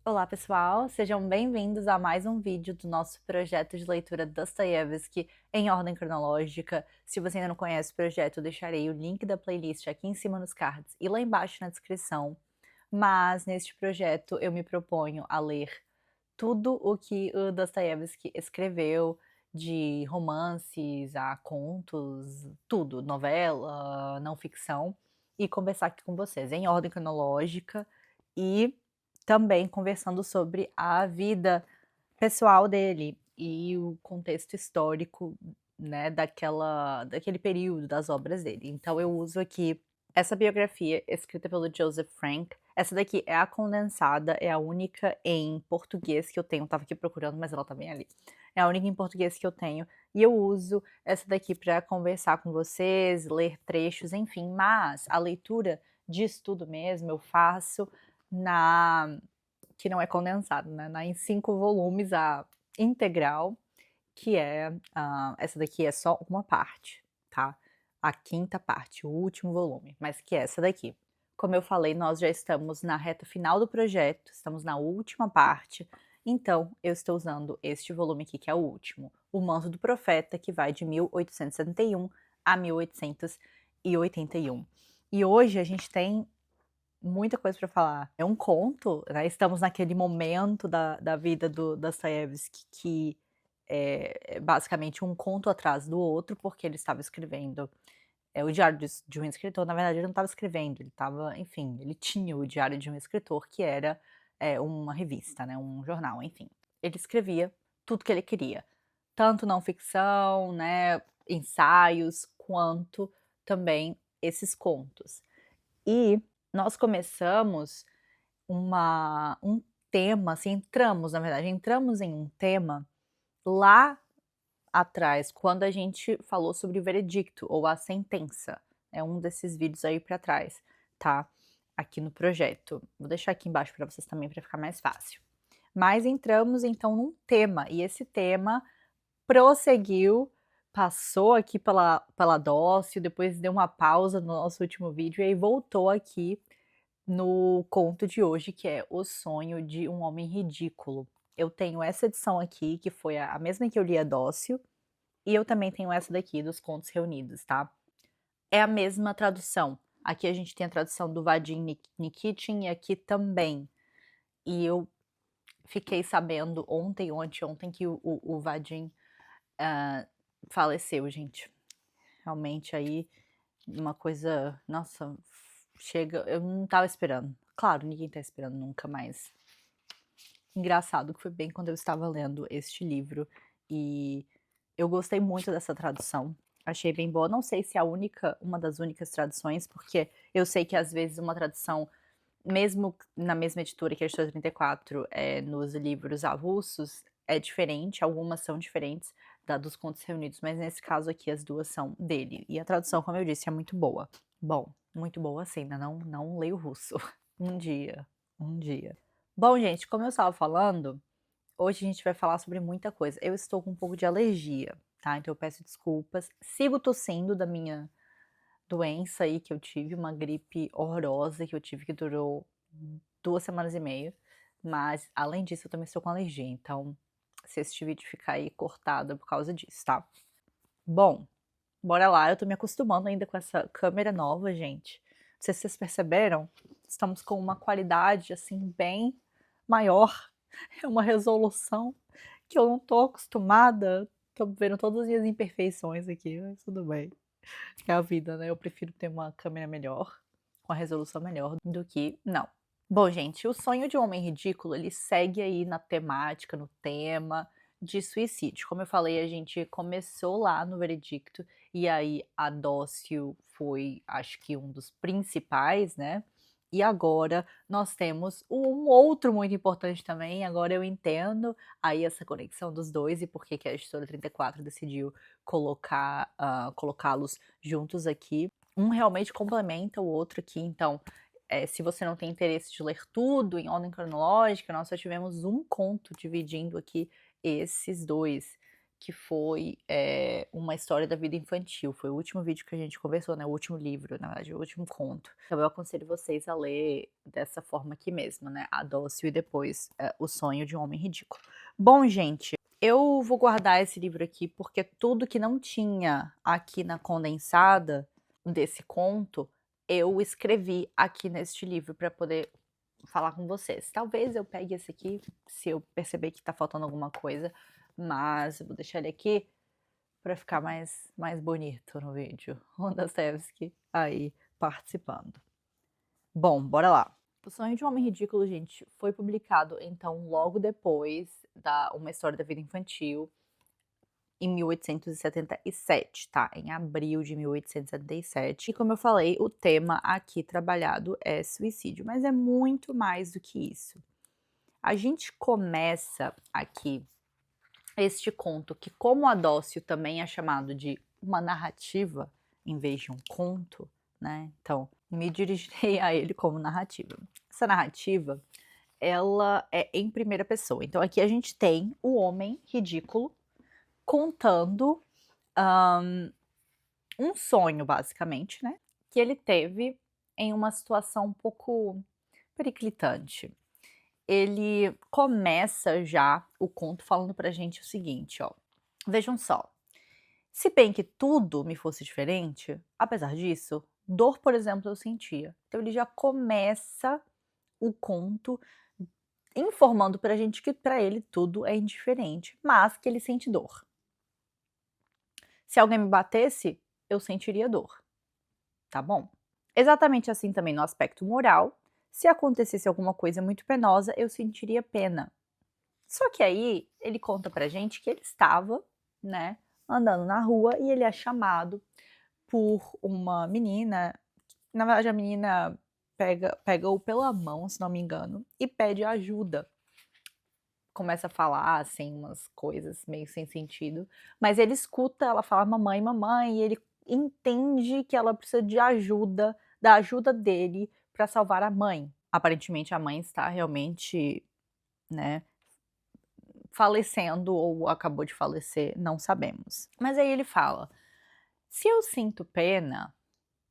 Olá, pessoal! Sejam bem-vindos a mais um vídeo do nosso projeto de leitura Dostoiévski em ordem cronológica. Se você ainda não conhece o projeto, eu deixarei o link da playlist aqui em cima nos cards e lá embaixo na descrição. Mas neste projeto eu me proponho a ler tudo o que o Dostoiévski escreveu, de romances a contos, tudo, novela, não ficção, e conversar aqui com vocês em ordem cronológica e também conversando sobre a vida pessoal dele e o contexto histórico, né, daquele período das obras dele. Então eu uso aqui essa biografia escrita pelo Joseph Frank. Essa daqui é a condensada, é a única em português que eu tenho. Eu estava aqui procurando, mas ela tá bem ali. É a única em português que eu tenho. E eu uso essa daqui para conversar com vocês, ler trechos, enfim. Mas a leitura disso tudo mesmo eu faço na que não é condensado, né? Em 5 volumes, a integral, que é essa daqui é só uma parte, tá? A quinta parte, o último volume, mas que é essa daqui. Como eu falei, nós já estamos na reta final do projeto, estamos na última parte, então eu estou usando este volume aqui, que é o último, O Manto do Profeta, que vai de 1871 a 1881. E hoje a gente tem muita coisa para falar. É um conto, né, estamos naquele momento da vida do Dostoiévski que é basicamente um conto atrás do outro, porque ele estava escrevendo, o diário de um escritor. Na verdade ele não estava escrevendo, ele estava, enfim, ele tinha o diário de um escritor que era, uma revista, né, um jornal, enfim. Ele escrevia tudo que ele queria, tanto não ficção, né, ensaios, quanto também esses contos. E nós começamos um tema, assim, entramos em um tema lá atrás, quando a gente falou sobre o veredicto ou a sentença. É um desses vídeos aí pra trás, tá? Aqui no projeto. Vou deixar aqui embaixo pra vocês também, pra ficar mais fácil. Mas entramos então num tema, e esse tema prosseguiu, passou aqui pela Dócio, depois deu uma pausa no nosso último vídeo e aí voltou aqui no conto de hoje, que é O Sonho de um Homem Ridículo. Eu tenho essa edição aqui, que foi a mesma que eu li a Dócio, e eu também tenho essa daqui dos Contos Reunidos, tá? É a mesma tradução. Aqui a gente tem a tradução do Vadim Nikitin e aqui também. E eu fiquei sabendo ontem ou anteontem que o Vadim faleceu, gente. Realmente aí uma coisa, nossa, chega, eu não tava esperando. Claro, ninguém tá esperando nunca, mas engraçado que foi bem quando eu estava lendo este livro e eu gostei muito dessa tradução. Achei bem boa. Não sei se é uma das únicas traduções, porque eu sei que às vezes uma tradução, mesmo na mesma editora que a editora 34, nos livros avulsos, é diferente, algumas são diferentes dos Contos Reunidos, mas nesse caso aqui as duas são dele. E a tradução, como eu disse, é muito boa. Bom, muito boa assim, ainda não leio russo. Um dia, um dia. Bom, gente, como eu estava falando, hoje a gente vai falar sobre muita coisa. Eu estou com um pouco de alergia, tá? Então eu peço desculpas. Sigo tossindo da minha doença aí que eu tive, uma gripe horrorosa que eu tive que durou 2 semanas e meia. Mas além disso, eu também estou com alergia. Então, se este vídeo ficar aí cortado é por causa disso, tá? Bom, bora lá. Eu tô me acostumando ainda com essa câmera nova, gente. Não sei se vocês perceberam, estamos com uma qualidade assim bem maior. É uma resolução que eu não tô acostumada. Tô vendo todas as minhas imperfeições aqui, mas tudo bem. É a vida, né? Eu prefiro ter uma câmera melhor, com a resolução melhor, do que não. Bom, gente, o sonho de um homem ridículo, ele segue aí na temática, no tema de suicídio. Como eu falei, a gente começou lá no veredicto, e aí a Dócio foi, acho que um dos principais, né? E agora nós temos um outro muito importante também, agora eu entendo aí essa conexão dos dois e por que que a editora 34 decidiu colocá-los juntos aqui. Um realmente complementa o outro aqui, então se você não tem interesse de ler tudo em ordem cronológica, nós só tivemos um conto dividindo aqui esses dois. que foi Uma História da Vida Infantil. Foi o último vídeo que a gente conversou, né? O último livro, na verdade, o último conto. Então eu aconselho vocês a ler dessa forma aqui mesmo, né? A Dócil e depois O Sonho de um Homem Ridículo. Bom, gente, eu vou guardar esse livro aqui porque tudo que não tinha aqui na condensada desse conto, eu escrevi aqui neste livro para poder falar com vocês. Talvez eu pegue esse aqui, se eu perceber que tá faltando alguma coisa, mas eu vou deixar ele aqui para ficar mais bonito no vídeo. O Dostoiévski aí participando. Bom, bora lá. O Sonho de um Homem Ridículo, gente, foi publicado então logo depois da Uma História da Vida Infantil, em 1877, tá? Em abril de 1877. E como eu falei, o tema aqui trabalhado é suicídio, mas é muito mais do que isso. A gente começa aqui este conto, que como Adócio também é chamado de uma narrativa em vez de um conto, né? Então, me dirigirei a ele como narrativa. Essa narrativa, ela é em primeira pessoa. Então, aqui a gente tem o homem ridículo contando um sonho, basicamente, né? Que ele teve em uma situação um pouco periclitante. Ele começa já o conto falando pra gente o seguinte, ó. Vejam só. Se bem que tudo me fosse diferente, apesar disso, dor, por exemplo, eu sentia. Então ele já começa o conto informando pra gente que pra ele tudo é indiferente, mas que ele sente dor. Se alguém me batesse, eu sentiria dor, tá bom? Exatamente assim também no aspecto moral, se acontecesse alguma coisa muito penosa, eu sentiria pena. Só que aí ele conta pra gente que ele estava, né, andando na rua e ele é chamado por uma menina. Na verdade, a menina pega-o pela mão, se não me engano, e pede ajuda. Começa a falar, assim, umas coisas meio sem sentido, mas ele escuta ela falar mamãe, mamãe, e ele entende que ela precisa de ajuda, da ajuda dele para salvar a mãe. Aparentemente a mãe está realmente, né, falecendo ou acabou de falecer, não sabemos. Mas aí ele fala: se eu sinto pena,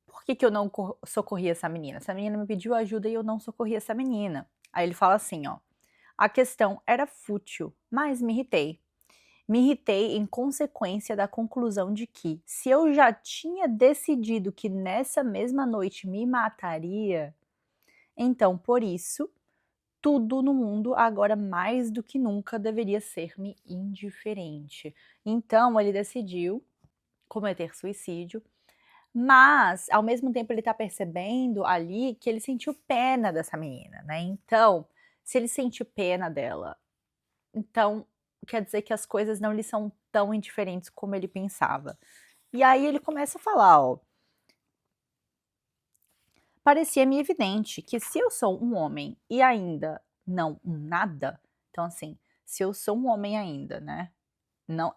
por que eu não socorri essa menina? Essa menina me pediu ajuda e eu não socorri essa menina. Aí ele fala assim, ó: a questão era fútil, mas me irritei. Me irritei em consequência da conclusão de que, se eu já tinha decidido que nessa mesma noite me mataria, então por isso, tudo no mundo agora mais do que nunca deveria ser-me indiferente. Então ele decidiu cometer suicídio, mas ao mesmo tempo ele tá percebendo ali que ele sentiu pena dessa menina, né? Então, se ele sentiu pena dela, então quer dizer que as coisas não lhe são tão indiferentes como ele pensava. E aí ele começa a falar, ó: parecia-me evidente que se eu sou um homem e ainda não um nada, então assim, se eu sou um homem ainda, né, não,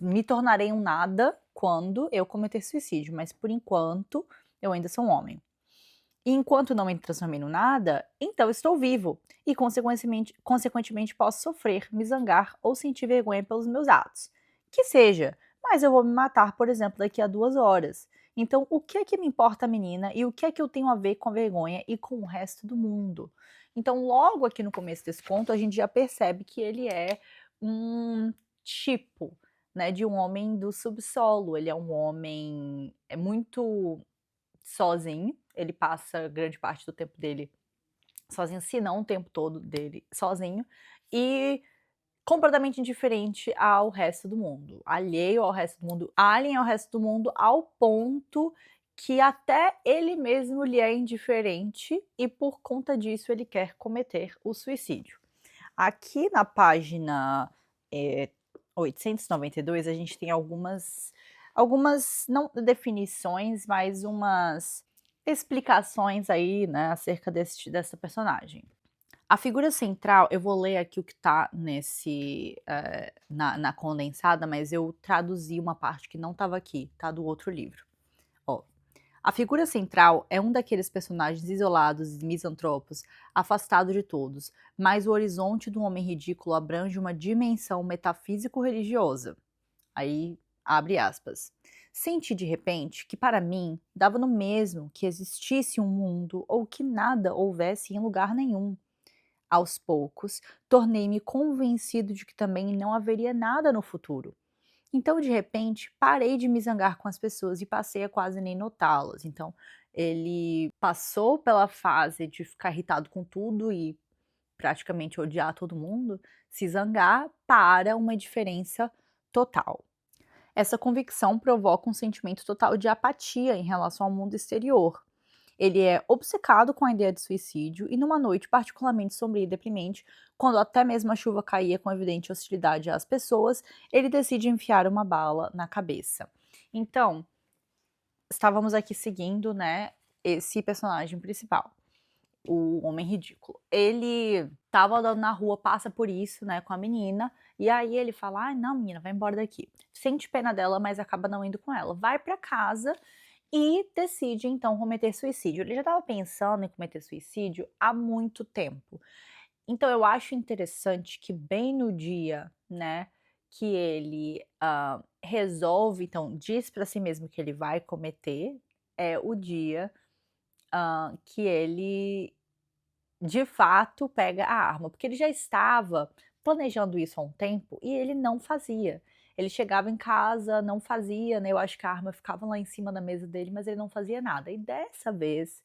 me tornarei um nada quando eu cometer suicídio, mas por enquanto eu ainda sou um homem. E enquanto não me transformei no nada, então estou vivo e consequentemente posso sofrer, me zangar ou sentir vergonha pelos meus atos. Que seja, mas eu vou me matar, por exemplo, daqui a 2 horas. Então, o que é que me importa a menina e o que é que eu tenho a ver com a vergonha e com o resto do mundo? Então, logo aqui no começo desse conto, a gente já percebe que ele é um tipo, né, de um homem do subsolo. Ele é um homem muito sozinho, ele passa grande parte do tempo dele sozinho, se não o tempo todo dele sozinho, e completamente indiferente ao resto do mundo, alheio ao resto do mundo, alien ao resto do mundo, ao ponto que até ele mesmo lhe é indiferente e por conta disso ele quer cometer o suicídio. Aqui na página 892 a gente tem algumas não definições, mas umas explicações aí, né, acerca dessa personagem. A figura central, eu vou ler aqui o que tá na condensada, mas eu traduzi uma parte que não estava aqui, tá do outro livro. Ó, a figura central é um daqueles personagens isolados e misantropos, afastado de todos, mas o horizonte do homem ridículo abrange uma dimensão metafísico-religiosa. Aí, abre aspas. Senti de repente que para mim dava no mesmo que existisse um mundo ou que nada houvesse em lugar nenhum. Aos poucos, tornei-me convencido de que também não haveria nada no futuro. Então, de repente, parei de me zangar com as pessoas e passei a quase nem notá-las. Então, ele passou pela fase de ficar irritado com tudo e praticamente odiar todo mundo, se zangar, para uma indiferença total. Essa convicção provoca um sentimento total de apatia em relação ao mundo exterior. Ele é obcecado com a ideia de suicídio e, numa noite particularmente sombria e deprimente, quando até mesmo a chuva caía com evidente hostilidade às pessoas, ele decide enfiar uma bala na cabeça. Então, estávamos aqui seguindo, né, esse personagem principal, o Homem Ridículo. Ele estava andando na rua, passa por isso, né, com a menina, e aí ele fala: "Ai, não, menina, vai embora daqui". Sente pena dela, mas acaba não indo com ela. Vai pra casa e decide então cometer suicídio. Ele já estava pensando em cometer suicídio há muito tempo. Então eu acho interessante que bem no dia, né, que ele, resolve, então diz para si mesmo que ele vai cometer, é o dia, que ele de fato pega a arma, porque ele já estava planejando isso há um tempo e ele não fazia. Ele chegava em casa, não fazia, né, eu acho que a arma ficava lá em cima da mesa dele, mas ele não fazia nada. E dessa vez,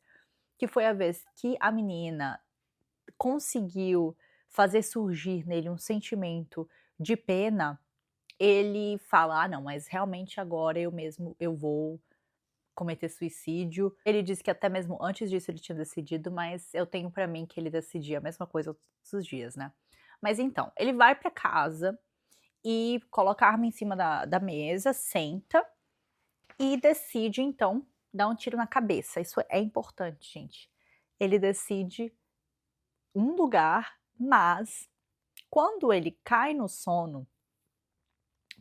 que foi a vez que a menina conseguiu fazer surgir nele um sentimento de pena, ele fala: "Ah não, mas realmente agora eu vou cometer suicídio". Ele disse que até mesmo antes disso ele tinha decidido, mas eu tenho pra mim que ele decidia a mesma coisa todos os dias, né. Mas então, ele vai pra casa e coloca a arma em cima da mesa, senta e decide então dar um tiro na cabeça. Isso é importante, gente. Ele decide um lugar, mas quando ele cai no sono,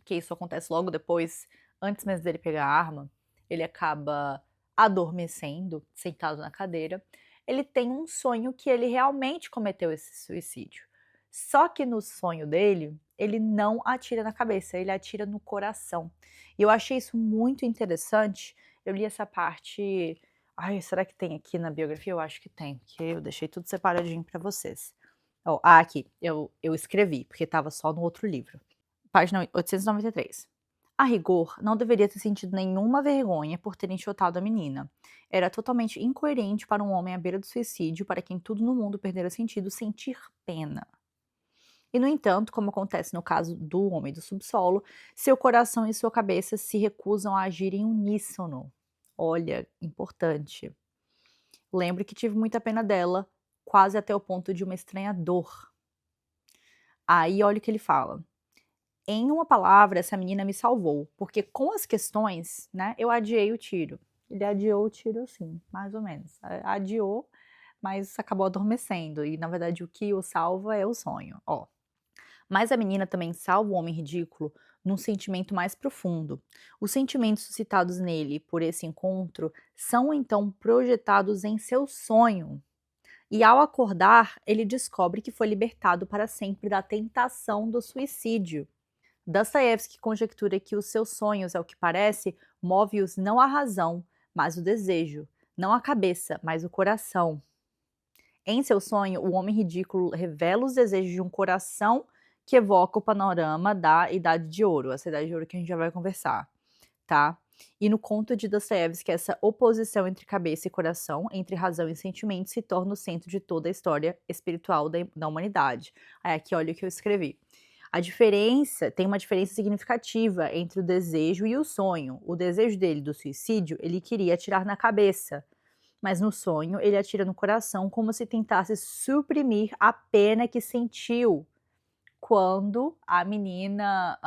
que isso acontece logo depois, antes mesmo dele pegar a arma, ele acaba adormecendo, sentado na cadeira. Ele tem um sonho que ele realmente cometeu esse suicídio. Só que no sonho dele, ele não atira na cabeça, ele atira no coração. E eu achei isso muito interessante. Eu li essa parte. Ai, será que tem aqui na biografia? Eu acho que tem, porque eu deixei tudo separadinho para vocês. Ó, aqui, eu escrevi, porque estava só no outro livro. Página 893. A rigor, não deveria ter sentido nenhuma vergonha por ter enxotado a menina. Era totalmente incoerente para um homem à beira do suicídio, para quem tudo no mundo perdera sentido, sentir pena. E, no entanto, como acontece no caso do homem do subsolo, seu coração e sua cabeça se recusam a agir em uníssono. Olha, importante. Lembro que tive muita pena dela, quase até o ponto de uma estranha dor. Aí olha o que ele fala. Em uma palavra, essa menina me salvou, porque com as questões, né, eu adiei o tiro. Ele adiou o tiro sim, mais ou menos. Adiou, mas acabou adormecendo e na verdade o que o salva é o sonho, ó. Mas a menina também salva o homem ridículo num sentimento mais profundo. Os sentimentos suscitados nele por esse encontro são então projetados em seu sonho. E ao acordar, ele descobre que foi libertado para sempre da tentação do suicídio. Dostoiévski conjectura que os seus sonhos, ao que parece, move-os não a razão, mas o desejo, não a cabeça, mas o coração. Em seu sonho, o homem ridículo revela os desejos de um coração que evoca o panorama da Idade de Ouro, essa Idade de Ouro que a gente já vai conversar, tá? E no conto de Dostoiévski, essa oposição entre cabeça e coração, entre razão e sentimento, se torna o centro de toda a história espiritual da humanidade. Aí aqui olha o que eu escrevi. Tem uma diferença significativa entre o desejo e o sonho. O desejo dele do suicídio, ele queria atirar na cabeça, mas no sonho ele atira no coração como se tentasse suprimir a pena que sentiu quando a menina,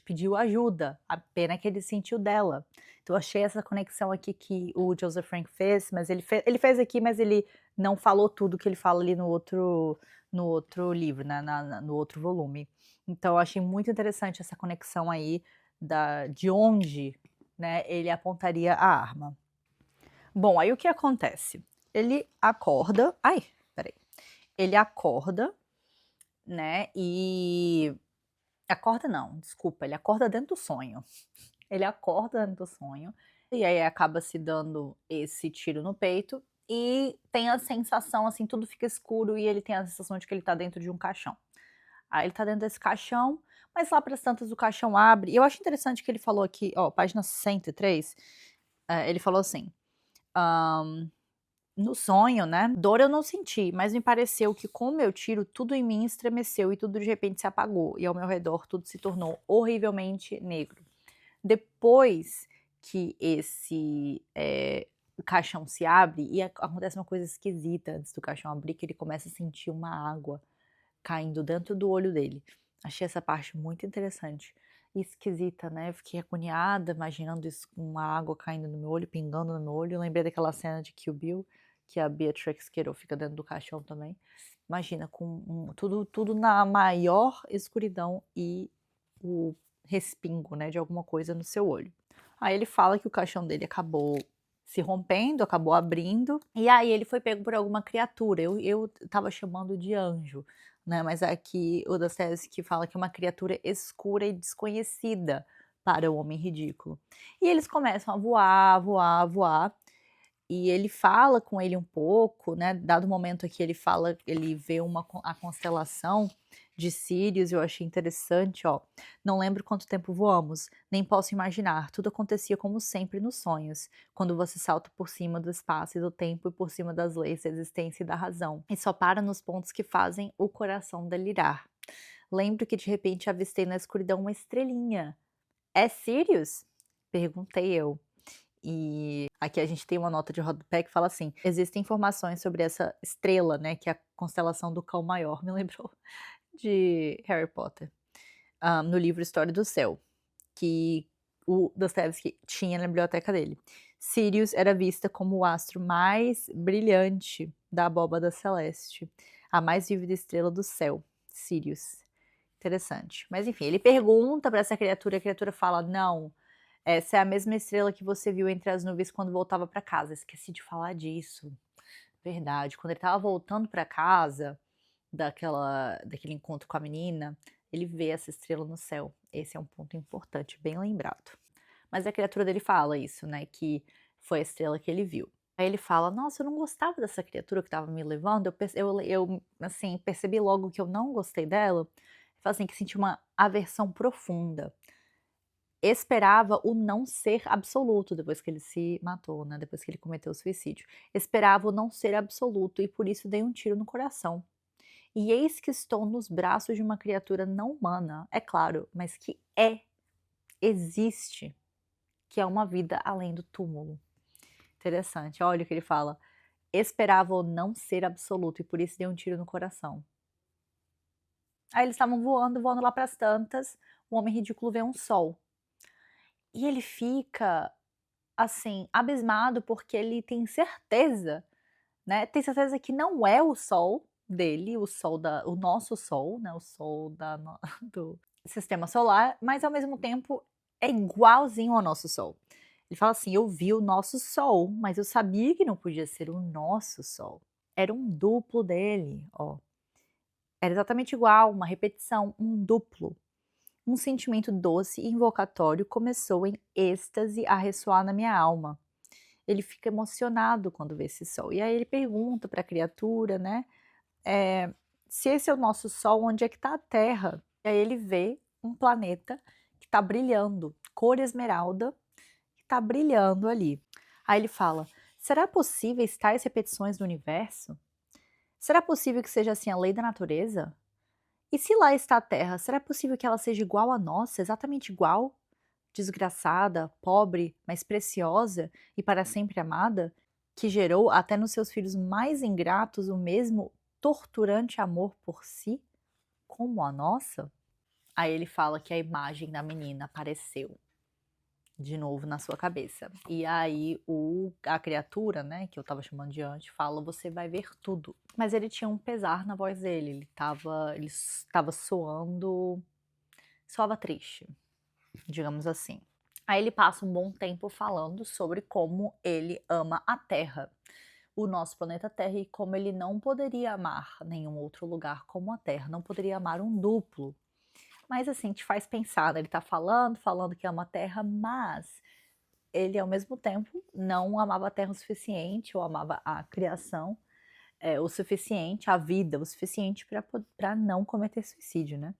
pediu ajuda, a pena que ele sentiu dela. Então eu achei essa conexão aqui que o Joseph Frank fez, mas ele fez aqui, mas ele não falou tudo que ele fala ali no outro livro, né, no outro volume. Então eu achei muito interessante essa conexão aí de onde, né, ele apontaria a arma. Bom, aí o que acontece? Ele acorda, ele acorda, né, e Acorda não, desculpa, ele acorda dentro do sonho. Ele acorda dentro do sonho, e aí acaba se dando esse tiro no peito, e tem a sensação, assim, tudo fica escuro e ele tem a sensação de que ele tá dentro de um caixão. Aí ele tá dentro desse caixão, mas lá para as tantas o caixão abre, e eu acho interessante que ele falou aqui, ó, página 103, ele falou assim, hã, no sonho, né, dor eu não senti, mas me pareceu que com o meu tiro tudo em mim estremeceu e tudo de repente se apagou, e ao meu redor tudo se tornou horrivelmente negro. Depois que esse, caixão se abre e acontece uma coisa esquisita antes do caixão abrir, que ele começa a sentir uma água caindo dentro do olho dele. Achei essa parte muito interessante e esquisita, né, eu fiquei agoniada imaginando isso, uma água caindo no meu olho, pingando no meu olho, eu lembrei daquela cena de Kill Bill, que a Beatrix Kiddo fica dentro do caixão também. Imagina com tudo na maior escuridão e o respingo, né, de alguma coisa no seu olho. Aí ele fala que o caixão dele acabou se rompendo, acabou abrindo, e aí ele foi pego por alguma criatura, eu estava chamando de anjo, né, mas aqui o Dostoiévski fala que é uma criatura escura e desconhecida para o homem ridículo. E eles começam a voar, voar, voar, e ele fala com ele um pouco, né, dado o momento que ele fala, ele vê a constelação de Sírius, eu achei interessante, ó. Não lembro quanto tempo voamos, nem posso imaginar, tudo acontecia como sempre nos sonhos, quando você salta por cima do espaço e do tempo e por cima das leis da existência e da razão, e só para nos pontos que fazem o coração delirar. Lembro que de repente avistei na escuridão uma estrelinha. É Sirius? Perguntei eu. E aqui a gente tem uma nota de rodapé que fala assim: existem informações sobre essa estrela, né, que é a constelação do Cão Maior, me lembrou de Harry Potter, no livro História do Céu, que o Dostoiévski tinha na biblioteca dele. Sirius era vista como o astro mais brilhante da abóbada celeste, a mais vívida estrela do céu, Sirius. Interessante. Mas enfim, ele pergunta para essa criatura, a criatura fala: "Não, essa é a mesma estrela que você viu entre as nuvens quando voltava para casa". Esqueci de falar disso. Verdade, quando ele estava voltando para casa, daquele encontro com a menina, ele vê essa estrela no céu. Esse é um ponto importante, bem lembrado. Mas a criatura dele fala isso, né, que foi a estrela que ele viu. Aí ele fala: "Nossa, eu não gostava dessa criatura que estava me levando, assim, percebi logo que eu não gostei dela". Ele fala assim, que senti uma aversão profunda. Esperava o não ser absoluto depois que ele se matou, né, depois que ele cometeu o suicídio. Esperava o não ser absoluto e por isso dei um tiro no coração. E eis que estou nos braços de uma criatura não humana, é claro, mas que existe, que é uma vida além do túmulo. Interessante, olha o que ele fala: "Esperava o não ser absoluto e por isso dei um tiro no coração". Aí eles estavam voando, voando lá para as tantas, o homem ridículo vê um sol. E ele fica, assim, abismado, porque ele tem certeza, né, tem certeza que não é o sol dele, o nosso sol, né, o sol da no do sistema solar, mas ao mesmo tempo é igualzinho ao nosso sol. Ele fala assim: "Eu vi o nosso sol, mas eu sabia que não podia ser o nosso sol, era um duplo dele", ó. Era exatamente igual, uma repetição, um duplo. Um sentimento doce e invocatório começou em êxtase a ressoar na minha alma. Ele fica emocionado quando vê esse sol. E aí ele pergunta para a criatura, né, se esse é o nosso sol, onde é que está a Terra? E aí ele vê um planeta que está brilhando, cor esmeralda, que está brilhando ali. Aí ele fala: será possível tais repetições no universo? Será possível que seja assim a lei da natureza? E se lá está a Terra, será possível que ela seja igual à nossa, exatamente igual? Desgraçada, pobre, mas preciosa e para sempre amada, que gerou até nos seus filhos mais ingratos o mesmo torturante amor por si, como a nossa? Aí ele fala que a imagem da menina apareceu de novo na sua cabeça. E aí a criatura, né, que eu tava chamando de anjo, fala: você vai ver tudo. Mas ele tinha um pesar na voz dele, ele estava soava triste, digamos assim. Aí ele passa um bom tempo falando sobre como ele ama a Terra, o nosso planeta Terra, e como ele não poderia amar nenhum outro lugar como a Terra, não poderia amar um duplo. mas assim, te faz pensar, né, ele tá falando que ama a terra, mas ele ao mesmo tempo não amava a terra o suficiente, ou amava a criação, o suficiente, a vida o suficiente para não cometer suicídio, né.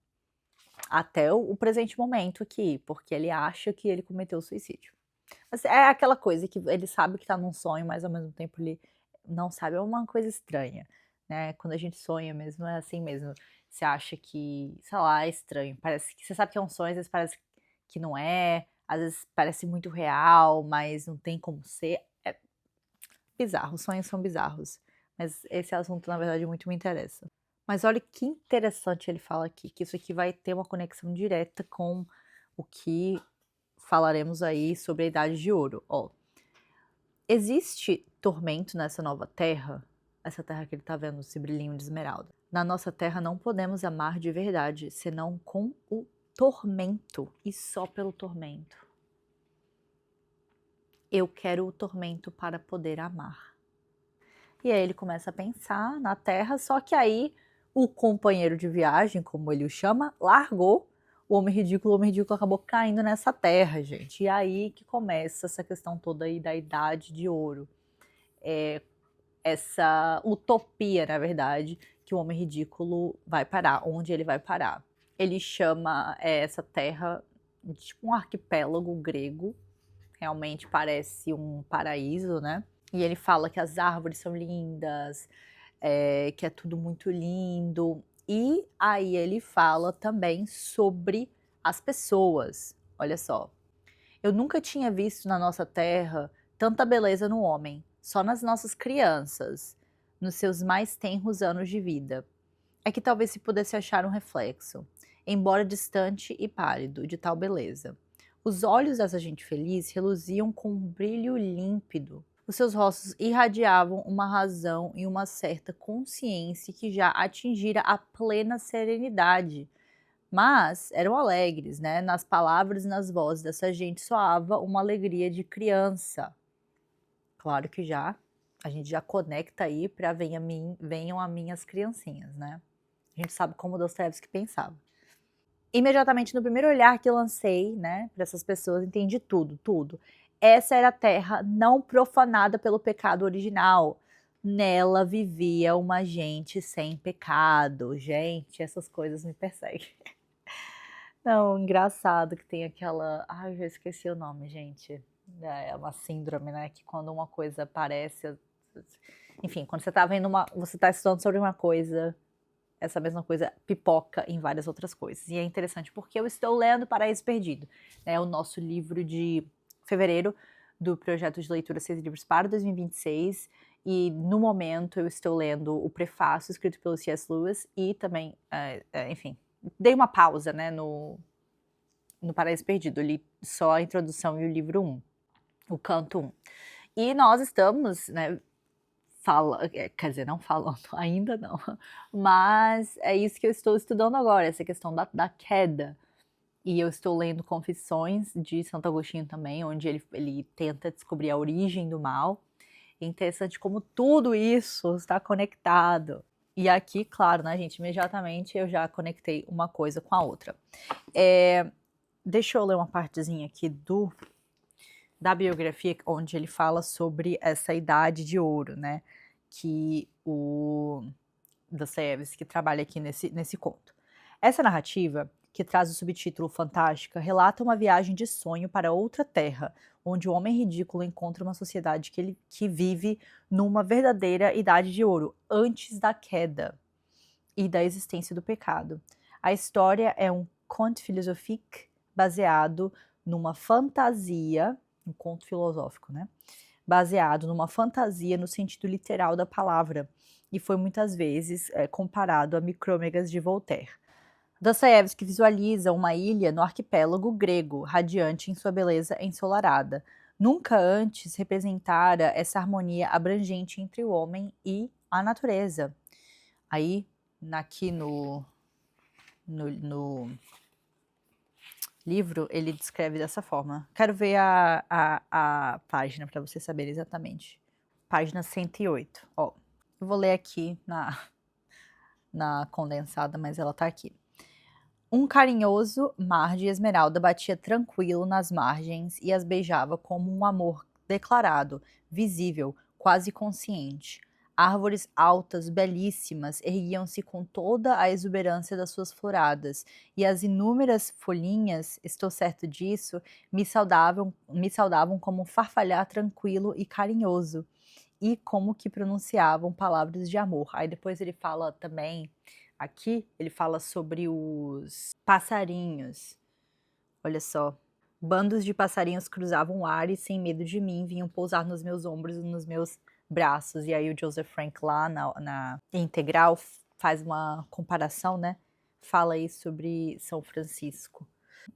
Até o presente momento aqui, porque ele acha que ele cometeu suicídio. Mas é aquela coisa que ele sabe que tá num sonho, mas ao mesmo tempo ele não sabe, é uma coisa estranha, né, quando a gente sonha mesmo é assim mesmo, você acha que, sei lá, é estranho, parece que você sabe que é um sonho, às vezes parece que não é, às vezes parece muito real, mas não tem como ser, é bizarro, os sonhos são bizarros, mas esse assunto na verdade muito me interessa. Mas olha que interessante ele fala aqui, que isso aqui vai ter uma conexão direta com o que falaremos aí sobre a Idade de Ouro. Ó, existe tormento nessa nova terra? Essa terra que ele tá vendo, esse brilhinho de esmeralda. Na nossa terra não podemos amar de verdade, senão com o tormento e só pelo tormento. Eu quero o tormento para poder amar. E aí ele começa a pensar na terra, só que aí o companheiro de viagem, como ele o chama, largou o homem ridículo acabou caindo nessa terra, gente. E aí que começa essa questão toda aí da Idade de Ouro. Essa utopia, na verdade, que o homem ridículo vai parar, onde ele vai parar. Ele chama essa terra de tipo um arquipélago grego, realmente parece um paraíso, né? E ele fala que as árvores são lindas, que é tudo muito lindo. E aí ele fala também sobre as pessoas. Olha só, eu nunca tinha visto na nossa terra tanta beleza no homem, só nas nossas crianças, nos seus mais tenros anos de vida. É que talvez se pudesse achar um reflexo, embora distante e pálido, de tal beleza. Os olhos dessa gente feliz reluziam com um brilho límpido. Os seus rostos irradiavam uma razão e uma certa consciência que já atingira a plena serenidade. Mas eram alegres, né? Nas palavras e nas vozes dessa gente soava uma alegria de criança. Claro que a gente já conecta aí para venham a mim as criancinhas, né? A gente sabe como Dostoiévski pensava. Imediatamente no primeiro olhar que lancei, né, para essas pessoas, entendi tudo, tudo. Essa era a terra não profanada pelo pecado original. Nela vivia uma gente sem pecado. Gente, essas coisas me perseguem. Não, engraçado que tem aquela. Ai, eu já esqueci o nome, gente. É uma síndrome, né? Que quando uma coisa aparece. Enfim, quando você tá vendo uma. Você tá estudando sobre uma coisa, essa mesma coisa pipoca em várias outras coisas. E é interessante porque eu estou lendo Paraíso Perdido, né? O nosso livro de fevereiro do projeto de leitura 6 livros para 2026. E no momento eu estou lendo o prefácio escrito pelo C.S. Lewis e também, enfim, dei uma pausa, né, no Paraíso Perdido. Eu li só a introdução e o livro 1, o canto 1. E nós estamos, né, quer dizer, não falando, ainda não, mas é isso que eu estou estudando agora, essa questão da queda. E eu estou lendo Confissões de Santo Agostinho também, onde ele tenta descobrir a origem do mal. É interessante como tudo isso está conectado. E aqui, claro, né, gente, imediatamente eu já conectei uma coisa com a outra. Deixa eu ler uma partezinha aqui da biografia, onde ele fala sobre essa idade de ouro, né, que o Dostoiévski trabalha aqui nesse conto. Essa narrativa, que traz o subtítulo Fantástica, relata uma viagem de sonho para outra terra, onde o homem ridículo encontra uma sociedade que vive numa verdadeira idade de ouro, antes da queda e da existência do pecado. A história é um conte philosophique baseado numa fantasia, um conto filosófico, né? Baseado numa fantasia no sentido literal da palavra, e foi muitas vezes comparado a Micrômegas de Voltaire. Dostoiévski visualiza uma ilha no arquipélago grego, radiante em sua beleza ensolarada. Nunca antes representara essa harmonia abrangente entre o homem e a natureza. Aí, aqui no livro, ele descreve dessa forma. Quero ver a página para você saber exatamente. Página 108. Ó, eu vou ler aqui na condensada, mas ela tá aqui. Um carinhoso mar de esmeralda batia tranquilo nas margens e as beijava como um amor declarado, visível, quase consciente. Árvores altas, belíssimas, erguiam-se com toda a exuberância das suas floradas, e as inúmeras folhinhas, estou certo disso, me saudavam como um farfalhar tranquilo e carinhoso, e como que pronunciavam palavras de amor. Aí depois ele fala também, aqui, ele fala sobre os passarinhos. Olha só. Bandos de passarinhos cruzavam o ar e, sem medo de mim, vinham pousar nos meus ombros e nos meus braços. E aí o Joseph Frank lá na integral faz uma comparação, né? Fala aí sobre São Francisco.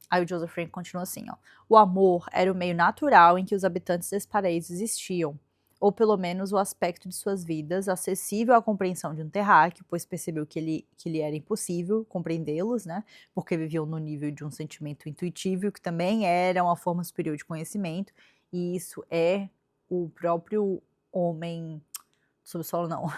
Aí o Joseph Frank continua assim, ó. O amor era o meio natural em que os habitantes desse paraíso existiam, ou pelo menos o aspecto de suas vidas, acessível à compreensão de um terráqueo, pois percebeu que lhe era impossível compreendê-los, né, porque viviam no nível de um sentimento intuitivo, que também era uma forma superior de conhecimento, e isso é o próprio homem subsolo, não,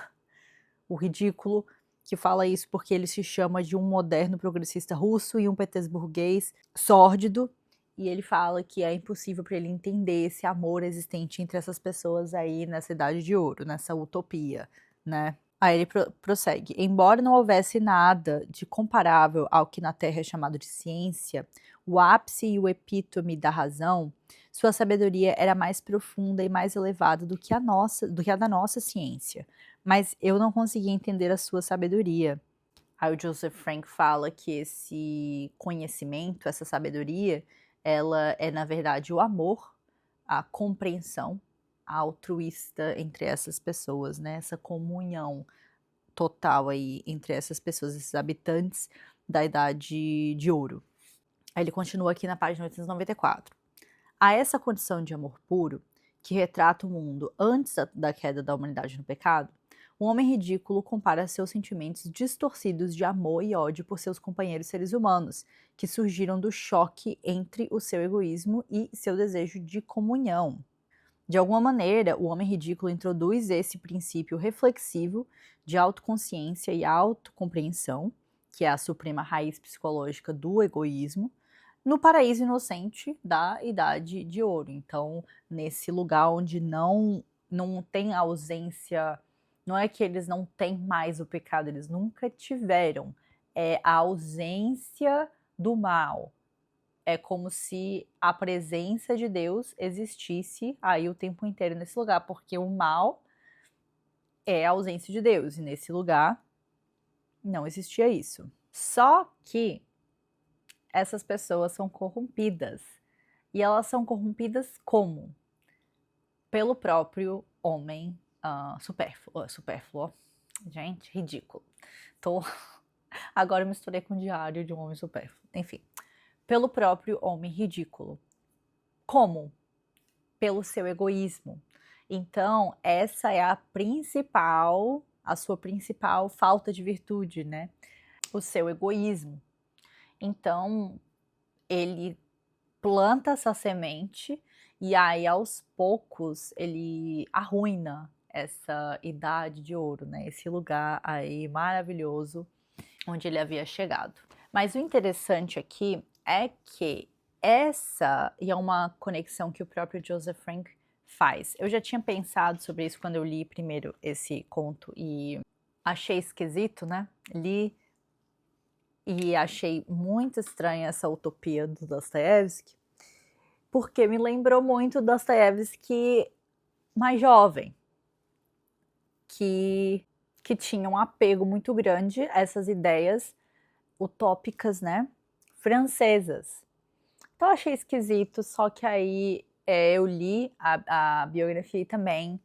o ridículo, que fala isso porque ele se chama de um moderno progressista russo e um petersburguês sórdido, e ele fala que é impossível para ele entender esse amor existente entre essas pessoas aí nessa idade de ouro, nessa utopia, né? Aí ele prossegue. Embora não houvesse nada de comparável ao que na Terra é chamado de ciência, o ápice e o epítome da razão, sua sabedoria era mais profunda e mais elevada do que a da nossa ciência. Mas eu não conseguia entender a sua sabedoria. Aí o Joseph Frank fala que esse conhecimento, essa sabedoria, ela é na verdade o amor, a compreensão altruísta entre essas pessoas, né? Essa comunhão total aí entre essas pessoas, esses habitantes da Idade de Ouro. Aí ele continua aqui na página 894. A essa condição de amor puro, que retrata o mundo antes da queda da humanidade no pecado, um homem ridículo compara seus sentimentos distorcidos de amor e ódio por seus companheiros seres humanos, que surgiram do choque entre o seu egoísmo e seu desejo de comunhão. De alguma maneira, o homem ridículo introduz esse princípio reflexivo de autoconsciência e autocompreensão, que é a suprema raiz psicológica do egoísmo, no paraíso inocente da Idade de Ouro. Então, nesse lugar onde não tem ausência, não é que eles não têm mais o pecado, eles nunca tiveram. É a ausência do mal. É como se a presença de Deus existisse aí o tempo inteiro nesse lugar, porque o mal é a ausência de Deus, e nesse lugar não existia isso. Só que essas pessoas são corrompidas. E elas são corrompidas como? Pelo próprio homem supérfluo. Gente, ridículo. Agora eu misturei com o diário de um homem supérfluo. Enfim, pelo próprio homem ridículo. Como? Pelo seu egoísmo. Então, essa é a sua principal falta de virtude, né? O seu egoísmo. Então, ele planta essa semente e aí aos poucos ele arruina essa idade de ouro, né? Esse lugar aí maravilhoso onde ele havia chegado. Mas o interessante aqui é que essa, e é uma conexão que o próprio Joseph Frank faz. Eu já tinha pensado sobre isso quando eu li primeiro esse conto e achei esquisito, né? Li e achei muito estranha essa utopia do Dostoiévski, porque me lembrou muito Dostoiévski mais jovem, que tinha um apego muito grande a essas ideias utópicas, né, francesas. Então eu achei esquisito, só que aí eu li a biografia e também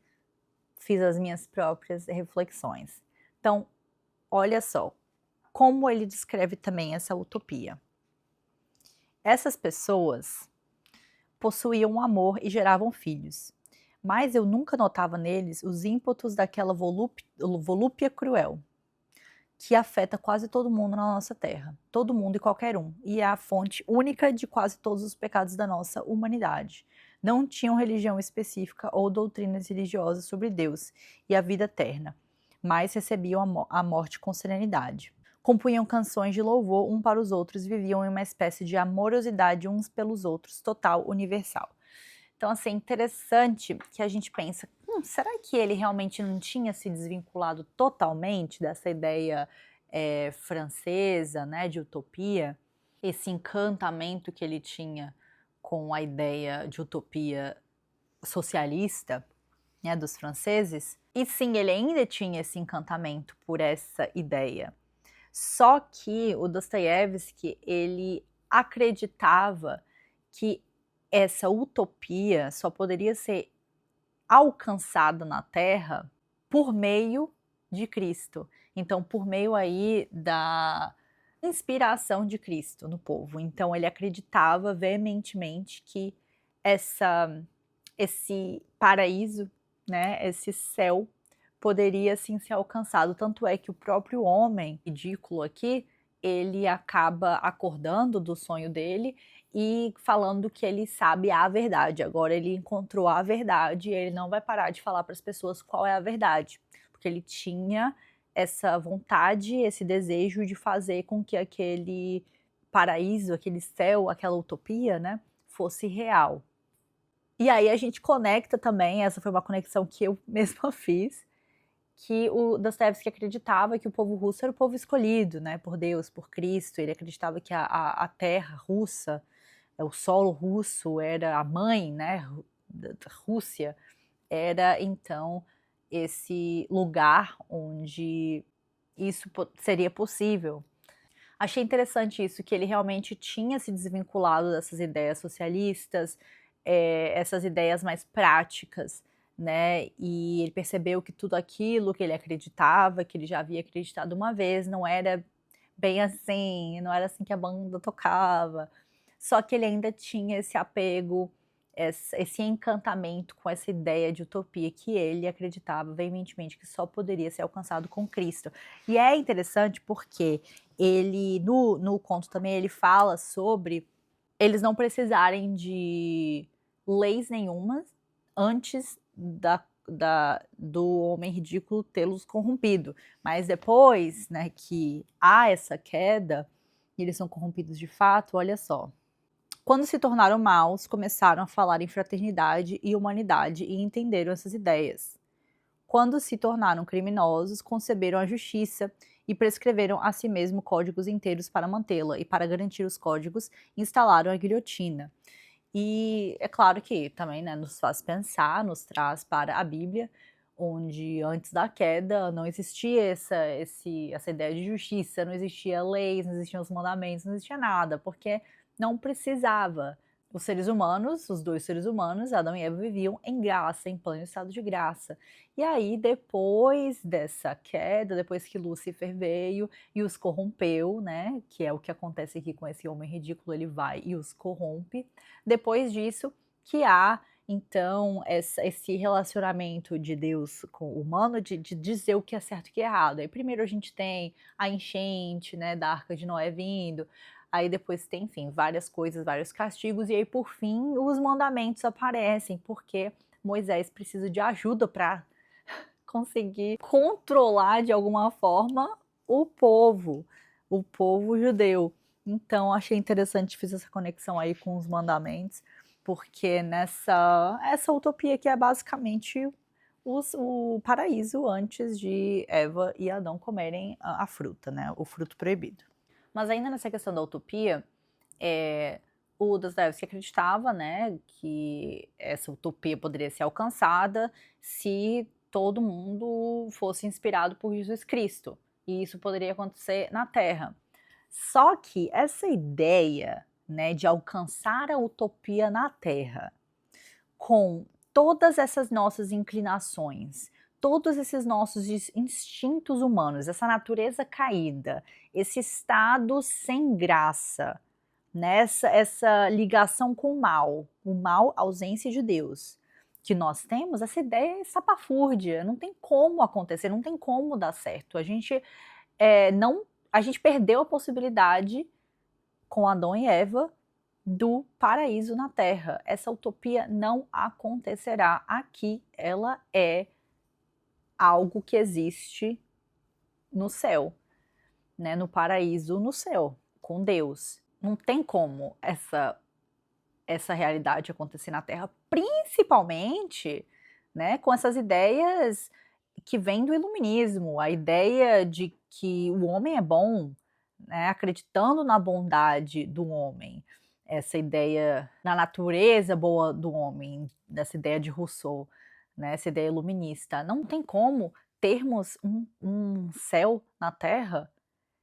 fiz as minhas próprias reflexões. Então, olha só, como ele descreve também essa utopia. Essas pessoas possuíam um amor e geravam filhos, mas eu nunca notava neles os ímpetos daquela volúpia cruel, que afeta quase todo mundo na nossa terra, todo mundo e qualquer um, e é a fonte única de quase todos os pecados da nossa humanidade. Não tinham religião específica ou doutrinas religiosas sobre Deus e a vida eterna, mas recebiam a morte com serenidade. compunham canções de louvor um para os outros e viviam em uma espécie de amorosidade uns pelos outros, total, universal. Então, assim, é interessante que a gente pensa, será que ele realmente não tinha se desvinculado totalmente dessa ideia francesa, né, de utopia? Esse encantamento que ele tinha com a ideia de utopia socialista, né, dos franceses? E sim, ele ainda tinha esse encantamento por essa ideia. Só que o Dostoiévski, ele acreditava que essa utopia só poderia ser alcançada na Terra por meio de Cristo. Então, por meio aí da inspiração de Cristo no povo. Então, ele acreditava veementemente que esse paraíso, né, esse céu, poderia sim ser alcançado. Tanto é que o próprio homem, ridículo aqui, ele acaba acordando do sonho dele e falando que ele sabe a verdade. Agora ele encontrou a verdade e ele não vai parar de falar para as pessoas qual é a verdade, porque ele tinha essa vontade, esse desejo de fazer com que aquele paraíso, aquele céu, aquela utopia, né, fosse real. E aí a gente conecta também, essa foi uma conexão que eu mesma fiz, que o Dostoiévski acreditava que o povo russo era o povo escolhido, né, por Deus, por Cristo. Ele acreditava que a terra russa, o solo russo era a mãe, né, da Rússia, era então esse lugar onde isso seria possível. Achei interessante isso, que ele realmente tinha se desvinculado dessas ideias socialistas, essas ideias mais práticas, né? E ele percebeu que tudo aquilo que ele acreditava, que ele já havia acreditado uma vez, não era bem assim, não era assim que a banda tocava. Só que ele ainda tinha esse apego, esse encantamento com essa ideia de utopia que ele acreditava veementemente que só poderia ser alcançado com Cristo. E é interessante porque ele, no conto também, ele fala sobre eles não precisarem de leis nenhumas antes do homem ridículo tê-los corrompido. Mas depois, né, que há essa queda, e eles são corrompidos de fato, olha só. Quando se tornaram maus, começaram a falar em fraternidade e humanidade e entenderam essas ideias. Quando se tornaram criminosos, conceberam a justiça e prescreveram a si mesmo códigos inteiros para mantê-la, e para garantir os códigos, instalaram a guilhotina. E é claro que também, né, nos faz pensar, nos traz para a Bíblia, onde antes da queda não existia essa ideia de justiça, não existia leis, não existiam os mandamentos, não existia nada, porque não precisava. Os seres humanos, os dois seres humanos, Adão e Eva, viviam em graça, em pleno estado de graça. E aí, depois dessa queda, depois que Lúcifer veio e os corrompeu, né, que é o que acontece aqui com esse homem ridículo, ele vai e os corrompe. Depois disso, que há, então, esse relacionamento de Deus com o humano, de dizer o que é certo e o que é errado. Aí primeiro a gente tem a enchente, né, da Arca de Noé vindo, aí depois tem, enfim, várias coisas, vários castigos, e aí por fim os mandamentos aparecem, porque Moisés precisa de ajuda para conseguir controlar de alguma forma o povo judeu. Então achei interessante, fiz essa conexão aí com os mandamentos, porque essa utopia que é basicamente o paraíso antes de Eva e Adão comerem a fruta, né, o fruto proibido. Mas ainda nessa questão da utopia, o Dostoiévski acreditava, né, que essa utopia poderia ser alcançada se todo mundo fosse inspirado por Jesus Cristo, e isso poderia acontecer na Terra. Só que essa ideia, né, de alcançar a utopia na Terra, com todas essas nossas inclinações, todos esses nossos instintos humanos, essa natureza caída, esse estado sem graça, nessa essa ligação com o mal, ausência de Deus, que nós temos, essa ideia é estapafúrdia, não tem como acontecer, não tem como dar certo. A gente perdeu a possibilidade com Adão e Eva do paraíso na Terra. Essa utopia não acontecerá aqui, ela é algo que existe no céu. né, no paraíso, no céu, com Deus. Não tem como essa realidade acontecer na Terra, principalmente, né, com essas ideias que vêm do iluminismo, a ideia de que o homem é bom, né, acreditando na bondade do homem, essa ideia da natureza boa do homem, dessa ideia de Rousseau, né, essa ideia iluminista. Não tem como termos um céu na Terra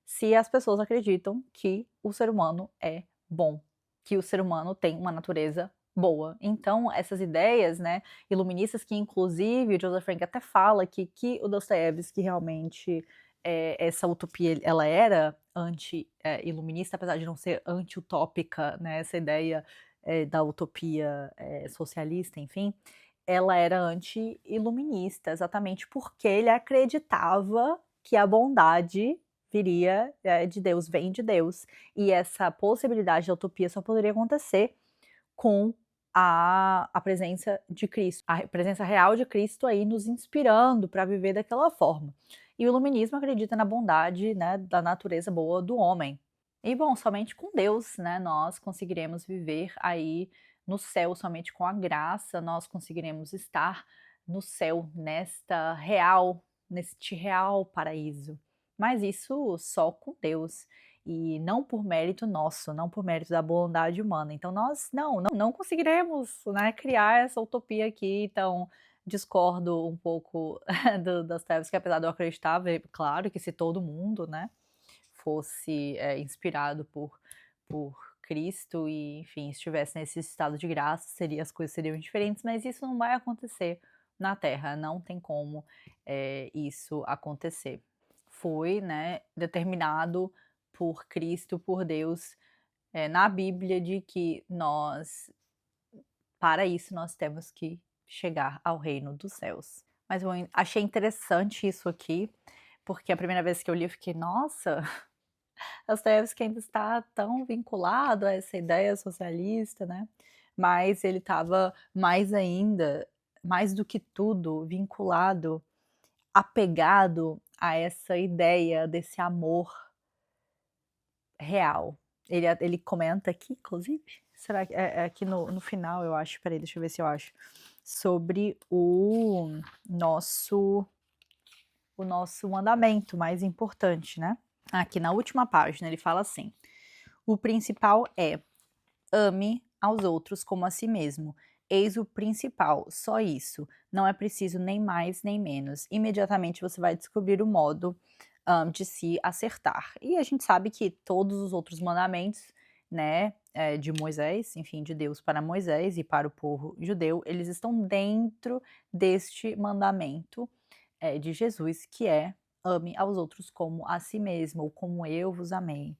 se as pessoas acreditam que o ser humano é bom, que o ser humano tem uma natureza boa. Então, essas ideias, né, iluministas, que inclusive o Joseph Frank até fala que o Dostoiévski realmente, essa utopia, ela era anti-iluminista, apesar de não ser anti-utópica, né, essa ideia da utopia socialista, enfim, ela era anti-iluminista, exatamente porque ele acreditava que a bondade viria de Deus, vem de Deus. E essa possibilidade da utopia só poderia acontecer com a presença de Cristo, a presença real de Cristo aí nos inspirando para viver daquela forma. E o iluminismo acredita na bondade, né, da natureza boa do homem. E bom, somente com Deus, né, nós conseguiremos viver aí no céu, somente com a graça nós conseguiremos estar no céu, neste real paraíso. Mas isso só com Deus e não por mérito nosso, não por mérito da bondade humana. Então nós não conseguiremos, né, criar essa utopia aqui. Então discordo um pouco das teses, que apesar de eu acreditar, claro que se todo mundo, né, fosse inspirado por Cristo e, enfim, estivesse nesse estado de graça, as coisas seriam diferentes, mas isso não vai acontecer na Terra, não tem como isso acontecer. Foi, né, determinado por Cristo, por Deus, na Bíblia, de que para isso, nós temos que chegar ao reino dos céus. Mas eu achei interessante isso aqui, porque a primeira vez que eu li, eu fiquei, nossa, Dostoiévski ainda está tão vinculado a essa ideia socialista, né, mas ele estava mais ainda, mais do que tudo, vinculado, apegado a essa ideia desse amor real. Ele comenta aqui, inclusive, será que é aqui no final, eu acho, espera aí, deixa eu ver se eu acho, sobre nosso o nosso mandamento mais importante, né. Aqui na última página ele fala assim: "O principal é: ame aos outros como a si mesmo. Eis o principal, só isso. Não é preciso nem mais nem menos. Imediatamente você vai descobrir o modo de se acertar." E a gente sabe que todos os outros mandamentos, né, de Moisés, enfim, de Deus para Moisés e para o povo judeu, eles estão dentro deste mandamento de Jesus, que é: ame aos outros como a si mesmo, ou como eu vos amei.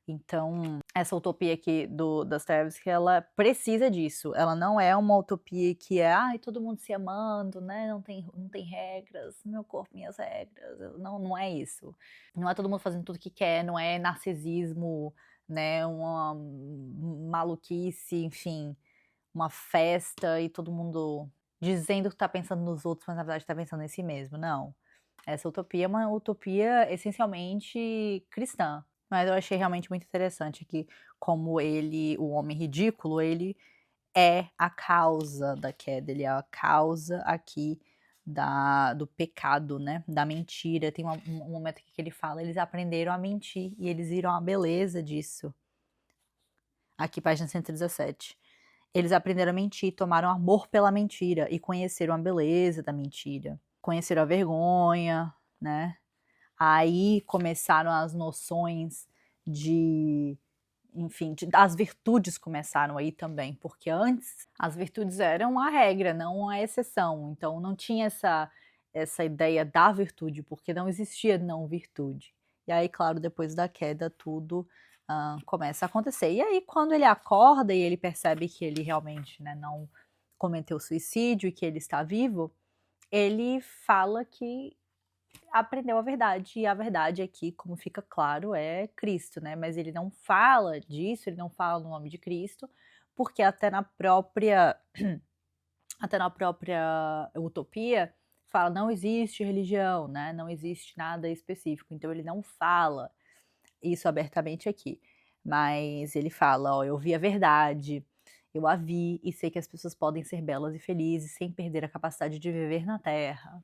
Então, essa utopia aqui do Dostoiévski, ela precisa disso. Ela não é uma utopia que é, ai, todo mundo se amando, né? Não tem regras, meu corpo, minhas regras. Não, não é isso. Não é todo mundo fazendo tudo que quer, não é narcisismo, né? Uma maluquice, enfim, uma festa e todo mundo dizendo que tá pensando nos outros, mas na verdade tá pensando em si mesmo. Não. Essa utopia é uma utopia essencialmente cristã. Mas eu achei realmente muito interessante que, como ele, o homem ridículo, ele é a causa da queda, ele é a causa aqui do pecado, né, da mentira. Tem um momento aqui que ele fala: eles aprenderam a mentir e eles viram a beleza disso. Aqui, página 117. Eles aprenderam a mentir, tomaram amor pela mentira e conheceram a beleza da mentira. Conheceram a vergonha, né? Aí começaram as noções de, enfim, as virtudes começaram aí também, porque antes as virtudes eram a regra, não a exceção. Então não tinha essa ideia da virtude, porque não existia não virtude. E aí, claro, depois da queda tudo começa a acontecer. E aí, quando ele acorda e ele percebe que ele realmente, né, não cometeu suicídio e que ele está vivo, ele fala que aprendeu a verdade, e a verdade aqui, como fica claro, é Cristo, né, mas ele não fala disso, ele não fala no nome de Cristo, porque até na própria utopia fala: não existe religião, né, não existe nada específico, então ele não fala isso abertamente aqui, mas ele fala: "Ó, eu vi a verdade, eu a vi e sei que as pessoas podem ser belas e felizes sem perder a capacidade de viver na Terra".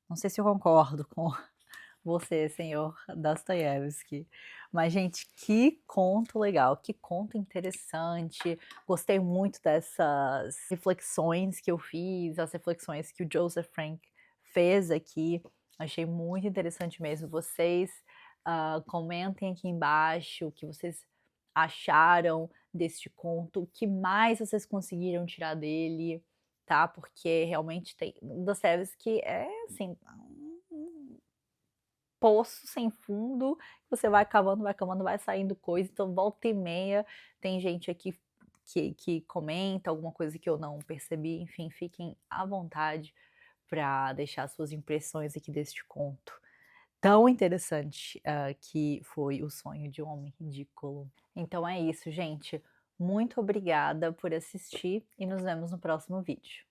Não sei se eu concordo com você, senhor Dostoiévski. Mas, gente, que conto legal, que conto interessante. Gostei muito dessas reflexões que eu fiz, as reflexões que o Joseph Frank fez aqui. Achei muito interessante mesmo. Vocês comentem aqui embaixo o que vocês acharam deste conto, o que mais vocês conseguiram tirar dele, tá? Porque realmente tem. Dostoiévski é assim poço sem fundo, você vai cavando, vai saindo coisa, então volta e meia tem gente aqui que comenta alguma coisa que eu não percebi, enfim, fiquem à vontade para deixar suas impressões aqui deste conto tão interessante, que foi O Sonho de um Homem Ridículo. Então é isso, gente. Muito obrigada por assistir e nos vemos no próximo vídeo.